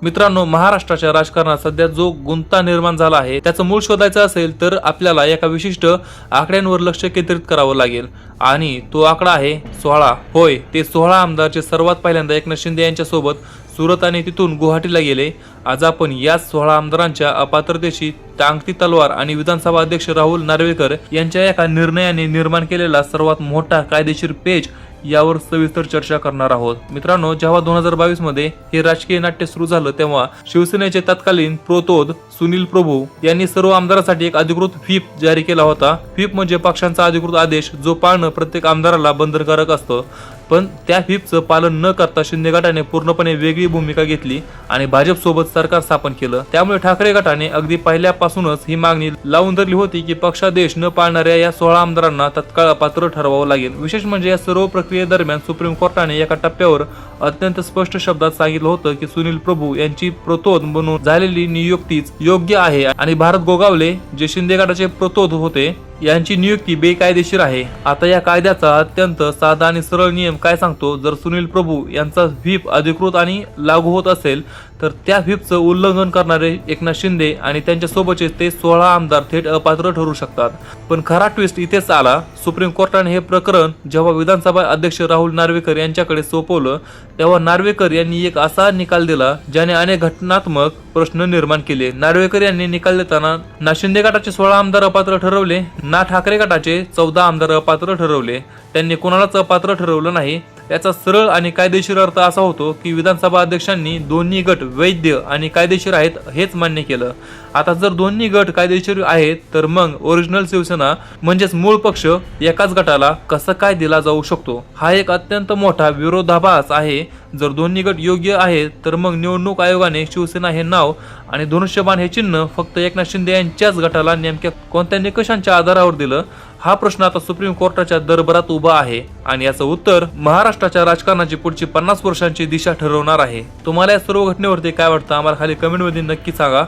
मित्रांनो, महाराष्ट्राच्या राजकारणात सध्या जो गुंता निर्माण झाला आहे त्याचं मूळ शोधायचं असेल तर आपल्याला एका विशिष्ट आकड्यांवर लक्ष केंद्रित करावं लागेल आणि तो आकडा आहे 16. होय, ते 16 आमदारचे सर्वात पहिल्यांदा एकनाथ शिंदे यांच्या सोबत सुरत आणि तिथून गुवाहाटीला गेले. आज आपण या 16 आमदारांच्या अपात्रतेची टांगती तलवार आणि विधानसभा अध्यक्ष राहुल नार्वेकर यांच्या एका निर्णयाने निर्माण केलेला सर्वात मोठा कायदेशीर पेच यावर सविस्तर चर्चा करणार आहोत. मित्रांनो, जेव्हा 2022 मध्ये हे राजकीय नाट्य सुरू झालं तेव्हा शिवसेनेचे तत्कालीन प्रोतोद सुनील प्रभू यांनी सर्व आमदारांसाठी एक अधिकृत व्हीप जारी केला होता. व्हीप म्हणजे पक्षांचा अधिकृत आदेश जो पाळणं प्रत्येक आमदाराला बंधनकारक असतं. पण त्या व्हीपचं पालन न करता शिंदे गटाने पूर्णपणे वेगळी भूमिका घेतली आणि भाजप सोबत सरकार स्थापन केलं. त्यामुळे ठाकरे गटाने अगदी पहिल्यापासूनच ही मागणी लावून धरली होती की पक्षादेश न पाळणाऱ्या या 16 आमदारांना तत्काळ अपात्र ठरवावं लागेल. विशेष म्हणजे या सर्व प्रक्रियेदरम्यान सुप्रीम कोर्टाने एका टप्प्यावर अत्यंत स्पष्ट शब्दात सांगितलं होतं की सुनील प्रभू यांची प्रतोद म्हणून झालेली नियुक्तीच योग्य आहे आणि भारत गोगावले जे शिंदे गटाचे प्रतोद होते यांची नियुक्ती बेकायदेशीर आहे. आता या कायद्याचा अत्यंत साधा आणि सरळ नियम काय सांगतो, जर सुनील प्रभू यांचा व्हीप अधिकृत आणि लागू होत असेल तर त्या व्हीपचं उल्लंघन करणारे एकनाथ शिंदे आणि त्यांच्या सोबतचे ते 16 आमदार थेट अपात्र ठरू शकतात. पण खरा ट्विस्ट इथेच आला. सुप्रीम कोर्टाने हे प्रकरण जेव्हा विधानसभा अध्यक्ष राहुल नार्वेकर यांच्याकडे सोपवलं तेव्हा नार्वेकर यांनी एक असा निकाल दिला ज्याने अनेक घटनात्मक प्रश्न निर्माण केले. नार्वेकर यांनी निकाल देताना ना शिंदे गटाचे 16 आमदार अपात्र ठरवले ना ठाकरे गटाचे 14 आमदार अपात्र ठरवले. त्यांनी कोणालाच अपात्र ठरवलं नाही. याचा सरळ आणि कायदेशीर अर्थ असा होतो की विधानसभा अध्यक्षांनी दोन्ही गट वैध आणि कायदेशीर आहेत हेच मान्य केलं. आता जर दोन्ही गट कायदेशीर आहेत तर मग ओरिजिनल शिवसेना म्हणजेच मूळ पक्ष एकाच गटाला कसं काय दिला जाऊ शकतो, हा एक अत्यंत मोठा विरोधाभास आहे. जर दोन्ही गट योग्य आहेत तर मग निवडणूक आयोगाने शिवसेना हे नाव आणि धनुष्यबाण हे चिन्ह फक्त एकनाथ शिंदे यांच्याच गटाला नेमक्या कोणत्या निकषांच्या आधारावर दिलं, हा प्रश्न आता सुप्रीम कोर्टाच्या दरबारात उभा आहे आणि याचं उत्तर महाराष्ट्राच्या राजकारणाची पुढची 50 वर्षांची दिशा ठरवणार आहे. तुम्हाला या सर्व घटनेवरती काय वाटतं आम्हाला खाली कमेंटमध्ये नक्की सांगा.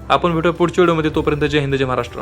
आपण भेटू पुढच्या व्हिडिओमध्ये. तोपर्यंत जय हिंद, जय महाराष्ट्र.